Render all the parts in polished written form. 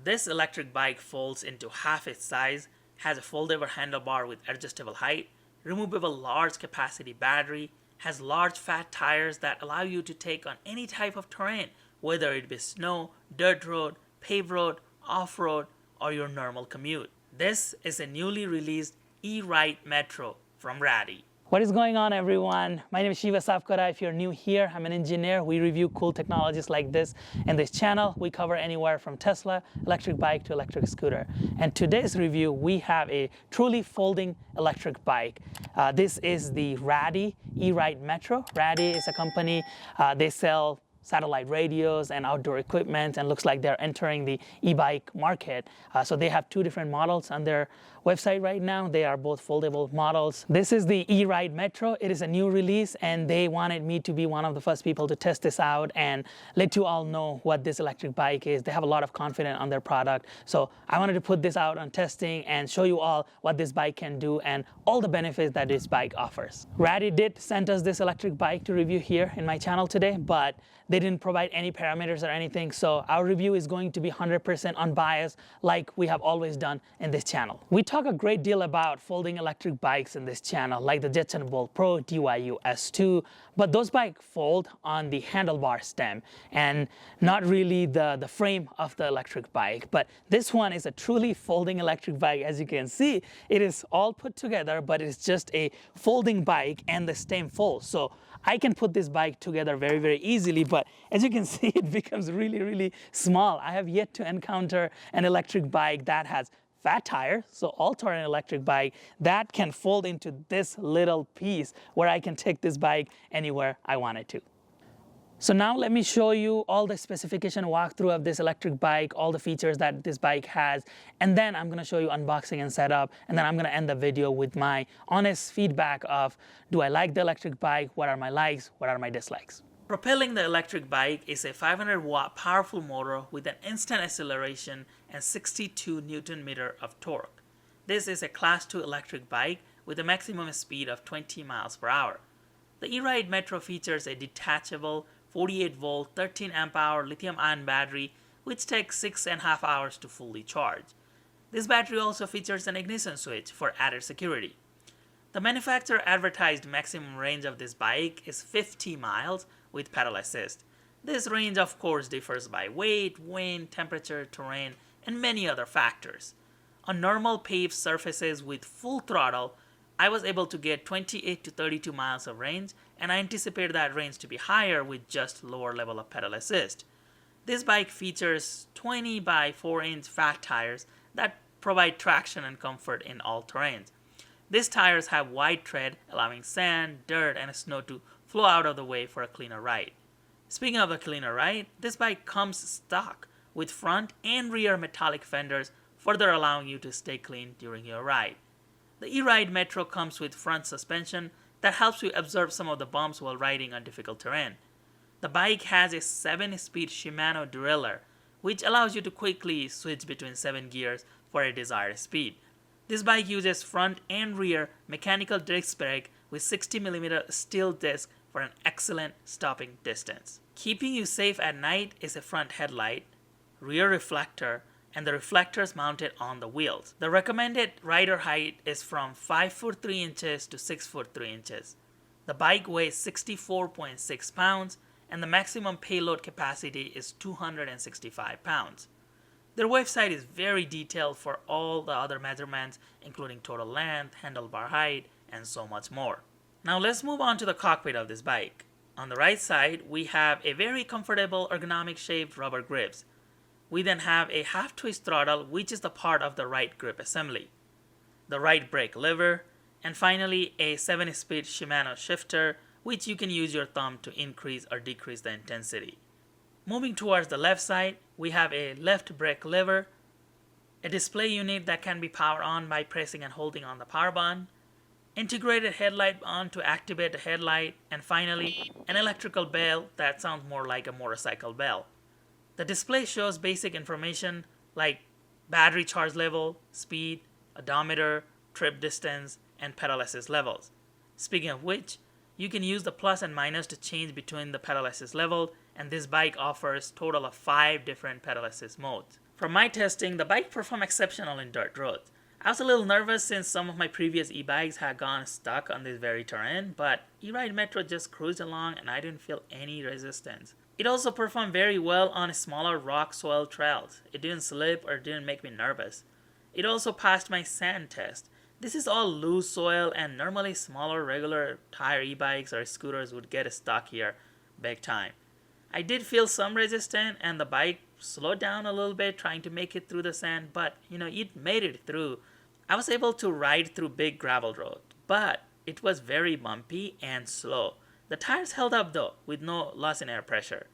This electric bike folds into half its size, has a foldable handlebar with adjustable height, removable large capacity battery, has large fat tires that allow you to take on any type of terrain, whether it be snow, dirt road, paved road, off-road, or your normal commute. This is a newly released eRide Metro from Raddy. What is going on, everyone? My name is Shiva Sapkota. If you're new here, I'm an engineer. We review cool technologies like this. In this channel, we cover anywhere from Tesla, electric bike to electric scooter. And today's review, we have a truly folding electric bike. This is the Raddy eRide Metro. Raddy is a company, they sell satellite radios and outdoor equipment, and looks like they're entering the e-bike market. So they have two different models on their website right now. They are both foldable models. This is the eRide Metro. It is a new release, and they wanted me to be one of the first people to test this out and let you all know what this electric bike is. They have a lot of confidence on their product. So I wanted to put this out on testing and show you all what this bike can do and all the benefits that this bike offers. Raddy did send us this electric bike to review here in my channel today, but they didn't provide any parameters or anything, so our review is going to be 100% unbiased like we have always done in this channel. We talk a great deal about folding electric bikes in this channel, like the Detachable Pro DYU S2, but those bikes fold on the handlebar stem and not really the frame of the electric bike. But this one is a truly folding electric bike. As you can see, it is all put together, but it's just a folding bike and the stem folds. So I can put this bike together very, very easily, but as you can see, it becomes really, really small. I have yet to encounter an electric bike that has fat tires, so all-terrain electric bike that can fold into this little piece where I can take this bike anywhere I wanted to. So now let me show you all the specification walkthrough of this electric bike, all the features that this bike has, and then I'm going to show you unboxing and setup, and then I'm going to end the video with my honest feedback of, do I like the electric bike, what are my likes, what are my dislikes. Propelling the electric bike is a 500-watt powerful motor with an instant acceleration and 62 Nm of torque. This is a Class 2 electric bike with a maximum speed of 20 miles per hour. The eRide Metro features a detachable 48-volt, 13 amp-hour lithium-ion battery, which takes 6.5 hours to fully charge. This battery also features an ignition switch for added security. The manufacturer advertised maximum range of this bike is 50 miles with pedal assist. This range of course differs by weight, wind, temperature, terrain, and many other factors. On normal paved surfaces with full throttle, I was able to get 28 to 32 miles of range, and I anticipate that range to be higher with just lower level of pedal assist. This bike features 20 by 4 inch fat tires that provide traction and comfort in all terrains. These tires have wide tread, allowing sand, dirt, and snow to flow out of the way for a cleaner ride. Speaking of a cleaner ride, this bike comes stock with front and rear metallic fenders, further allowing you to stay clean during your ride. The eRide Metro comes with front suspension that helps you absorb some of the bumps while riding on difficult terrain. The bike has a 7-speed Shimano derailleur, which allows you to quickly switch between 7 gears for a desired speed. This bike uses front and rear mechanical disc brake with 60mm steel disc for an excellent stopping distance. Keeping you safe at night is a front headlight, rear reflector, and the reflectors mounted on the wheels. The recommended rider height is from 5 foot 3 inches to 6 foot 3 inches. The bike weighs 64.6 pounds, and the maximum payload capacity is 265 pounds. Their website is very detailed for all the other measurements, including total length, handlebar height, and so much more. Now let's move on to the cockpit of this bike. On the right side, we have a very comfortable ergonomic shaped rubber grips. We then have a half twist throttle, which is the part of the right grip assembly, the right brake lever, and finally a 7-speed Shimano shifter, which you can use your thumb to increase or decrease the intensity. Moving towards the left side, we have a left brake lever, a display unit that can be powered on by pressing and holding on the power button, integrated headlight on to activate the headlight, and finally an electrical bell that sounds more like a motorcycle bell. The display shows basic information like battery charge level, speed, odometer, trip distance, and pedal assist levels. Speaking of which, you can use the plus and minus to change between the pedal assist level, and this bike offers total of 5 different pedal assist modes. From my testing, the bike performed exceptional in dirt roads. I was a little nervous since some of my previous e-bikes had gone stuck on this very terrain, but eRide Metro just cruised along and I didn't feel any resistance. It also performed very well on smaller rock soil trails. It didn't slip or didn't make me nervous. It also passed my sand test. This is all loose soil and normally smaller regular tire e-bikes or scooters would get stuck here big time. I did feel some resistance and the bike slowed down a little bit trying to make it through the sand, but it made it through. I was able to ride through big gravel road, but it was very bumpy and slow. The tires held up though, with no loss in air pressure.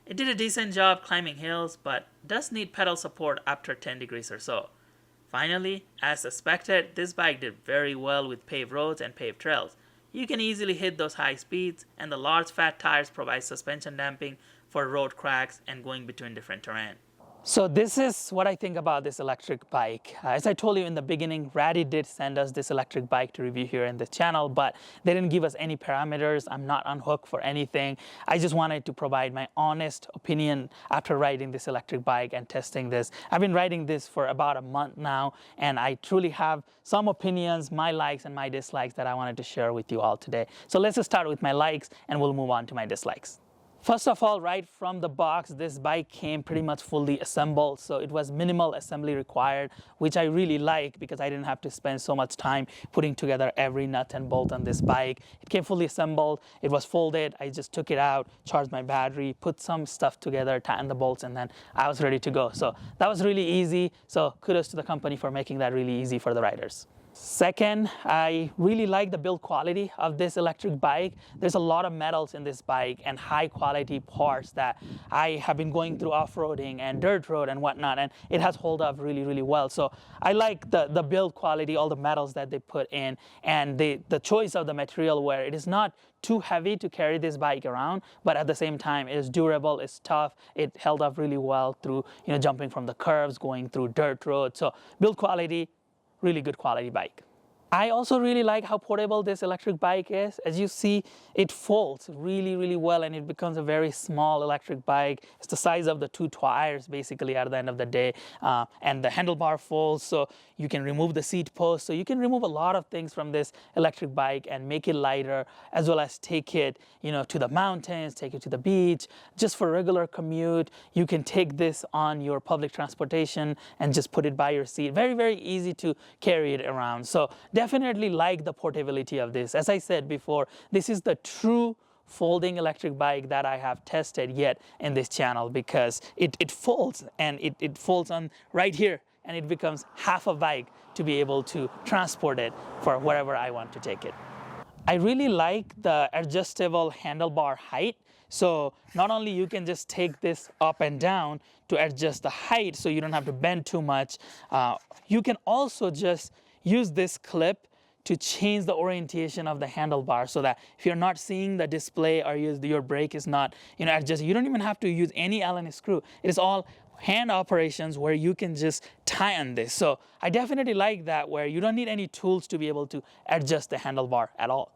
It did a decent job climbing hills, but does need pedal support after 10 degrees or so. Finally, as suspected, this bike did very well with paved roads and paved trails. You can easily hit those high speeds, and the large fat tires provide suspension damping for road cracks and going between different terrain. So this is what I think about this electric bike. As I told you in the beginning, Raddy did send us this electric bike to review here in the channel, but they didn't give us any parameters. I'm not on hook for anything. I just wanted to provide my honest opinion after riding this electric bike and testing this. I've been riding this for about a month now, and I truly have some opinions, my likes and my dislikes that I wanted to share with you all today. So let's just start with my likes and we'll move on to my dislikes. First of all, right from the box, this bike came pretty much fully assembled, so it was minimal assembly required, which I really like because I didn't have to spend so much time putting together every nut and bolt on this bike. It came fully assembled, it was folded, I just took it out, charged my battery, put some stuff together, tightened the bolts, and then I was ready to go. So that was really easy, so kudos to the company for making that really easy for the riders. Second, I really like the build quality of this electric bike. There's a lot of metals in this bike and high quality parts that I have been going through off-roading and dirt road and whatnot, and it has held up really, really well. So I like the build quality, all the metals that they put in, and the choice of the material where it is not too heavy to carry this bike around, but at the same time it is durable, it's tough, it held up really well through jumping from the curves, going through dirt road. So build quality, really good quality bike. I also really like how portable this electric bike is. As you see, it folds really, really well and it becomes a very small electric bike. It's the size of the two tires basically at the end of the day. And the handlebar folds, so you can remove the seat post. So you can remove a lot of things from this electric bike and make it lighter, as well as take it to the mountains, take it to the beach. Just for regular commute, you can take this on your public transportation and just put it by your seat. Very, very easy to carry it around. So definitely like the portability of this. As I said before, this is the true folding electric bike that I have tested yet in this channel, because it folds and it folds on right here and it becomes half a bike to be able to transport it for wherever I want to take it. I really like the adjustable handlebar height. So not only you can just take this up and down to adjust the height so you don't have to bend too much, you can also just use this clip to change the orientation of the handlebar so that if you're not seeing the display or your brake is not adjusted, you don't even have to use any Allen screw. It is all hand operations where you can just tighten this. So I definitely like that, where you don't need any tools to be able to adjust the handlebar at all.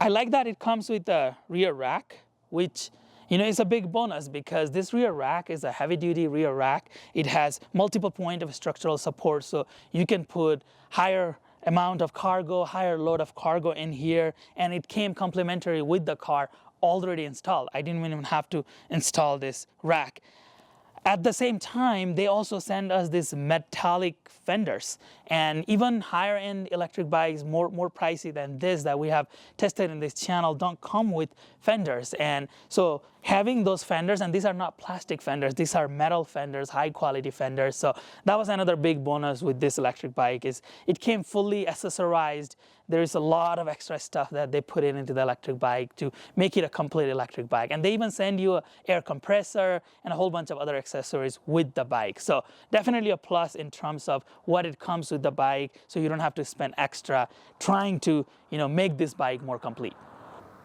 I like that it comes with a rear rack, which is a big bonus because this rear rack is a heavy-duty rear rack. It has multiple points of structural support, so you can put higher amount of cargo, higher load of cargo in here, and it came complementary with the car already installed. I didn't even have to install this rack. At the same time, they also send us these metallic fenders, and even higher end electric bikes, more pricey than this that we have tested in this channel, don't come with fenders. And so having those fenders, and these are not plastic fenders, these are metal fenders, high quality fenders. So that was another big bonus with this electric bike, is it came fully accessorized. There's a lot of extra stuff that they put into the electric bike to make it a complete electric bike. And they even send you an air compressor and a whole bunch of other accessories with the bike. So definitely a plus in terms of what it comes with the bike, so you don't have to spend extra trying to make this bike more complete.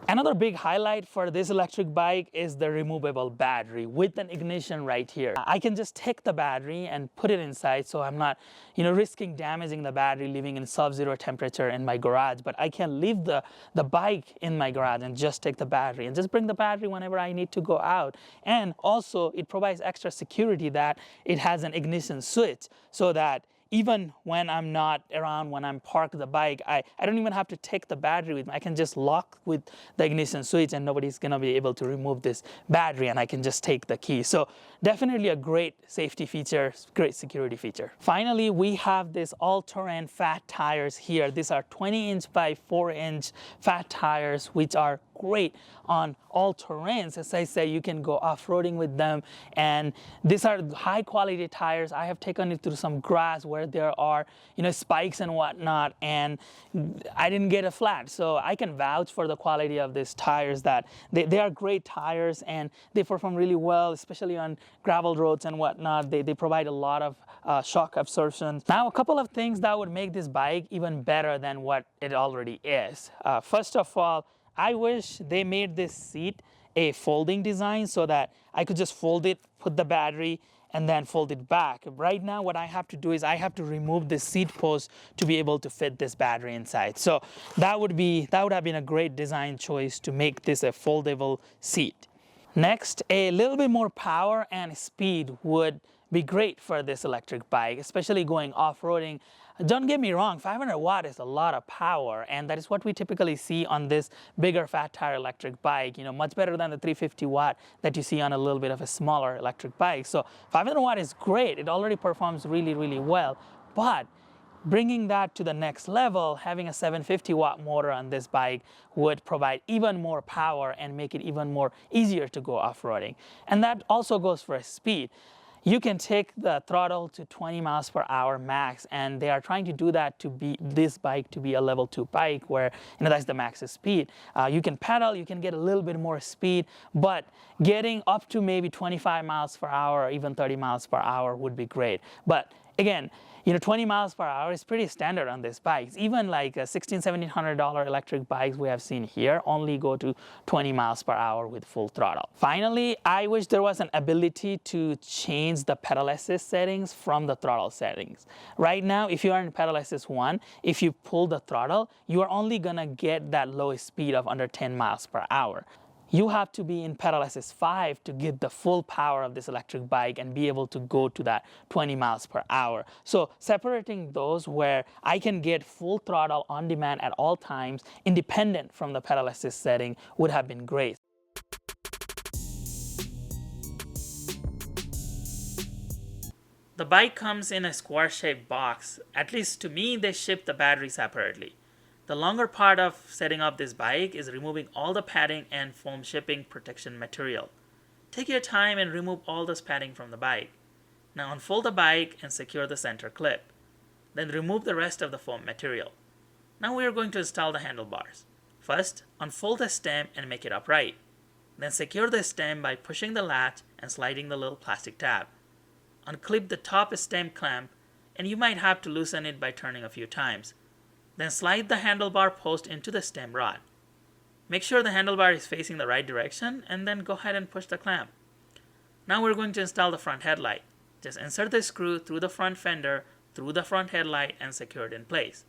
Another big highlight for this electric bike is the removable battery with an ignition right here. I can just take the battery and put it inside, so I'm not, risking damaging the battery living in sub-zero temperature in my garage. But I can leave the bike in my garage and just take the battery and just bring the battery whenever I need to go out. And also it provides extra security that it has an ignition switch, so that even when I'm not around, when I'm parked the bike, I don't even have to take the battery with me. I can just lock with the ignition switch and nobody's gonna be able to remove this battery, and I can just take the key. So definitely a great safety feature, great security feature. Finally, we have this all-terrain fat tires here. These are 20-inch by 4-inch fat tires, which are great on all terrains. As I say, you can go off-roading with them, and these are high quality tires. I have taken it through some grass where there are spikes and whatnot, and I didn't get a flat. So I can vouch for the quality of these tires, that they are great tires and they perform really well, especially on gravel roads and whatnot. They provide a lot of shock absorption. Now, a couple of things that would make this bike even better than what it already is. First of all, I wish they made this seat a folding design so that I could just fold it, put the battery, and then fold it back. Right now, what I have to do is I have to remove the seat post to be able to fit this battery inside. So that would have been a great design choice to make this a foldable seat. Next, a little bit more power and speed would be great for this electric bike, especially going off-roading. Don't get me wrong, 500 watt is a lot of power, and that is what we typically see on this bigger fat tire electric bike, much better than the 350 watt that you see on a little bit of a smaller electric bike. So 500 watt is great. It already performs really, really well. But bringing that to the next level, having a 750 watt motor on this bike would provide even more power and make it even more easier to go off-roading. And that also goes for speed. You can take the throttle to 20 miles per hour max, and they are trying to do that to be this bike to be a level 2 bike where that's the max speed. You can pedal, you can get a little bit more speed, but getting up to maybe 25 miles per hour or even 30 miles per hour would be great. But again, 20 miles per hour is pretty standard on these bikes. Even like $1,600-$1,700 electric bikes we have seen here only go to 20 miles per hour with full throttle. Finally, I wish there was an ability to change the pedal assist settings from the throttle settings. Right now, if you are in pedal assist 1, if you pull the throttle, you are only gonna get that lowest speed of under 10 miles per hour. You have to be in pedal assist 5 to get the full power of this electric bike and be able to go to that 20 miles per hour. So separating those where I can get full throttle on demand at all times, independent from the pedal assist setting, would have been great. The bike comes in a square-shaped box. At least to me, they ship the battery separately. The longer part of setting up this bike is removing all the padding and foam shipping protection material. Take your time and remove all this padding from the bike. Now unfold the bike and secure the center clip. Then remove the rest of the foam material. Now we are going to install the handlebars. First, unfold the stem and make it upright. Then secure the stem by pushing the latch and sliding the little plastic tab. Unclip the top stem clamp, and you might have to loosen it by turning a few times. Then slide the handlebar post into the stem rod. Make sure the handlebar is facing the right direction, and then go ahead and push the clamp. Now we're going to install the front headlight. Just insert the screw through the front fender, through the front headlight, and secure it in place.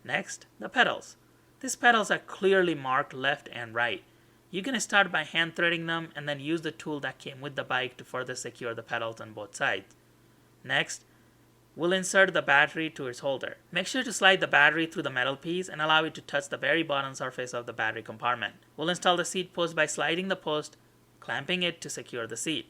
Next, the pedals. These pedals are clearly marked left and right. You can start by hand threading them and then use the tool that came with the bike to further secure the pedals on both sides. Next, we'll insert the battery to its holder. Make sure to slide the battery through the metal piece and allow it to touch the very bottom surface of the battery compartment. We'll install the seat post by sliding the post, clamping it to secure the seat.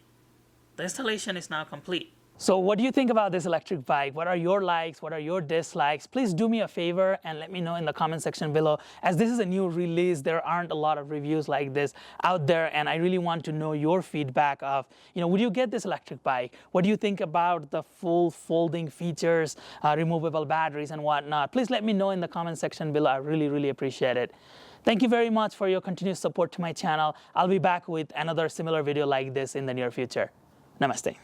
The installation is now complete. So what do you think about this electric bike? What are your likes? What are your dislikes? Please do me a favor and let me know in the comment section below. As this is a new release, there aren't a lot of reviews like this out there, and I really want to know your feedback of, would you get this electric bike? What do you think about the full folding features, removable batteries and whatnot? Please let me know in the comment section below. I really, really appreciate it. Thank you very much for your continued support to my channel. I'll be back with another similar video like this in the near future. Namaste.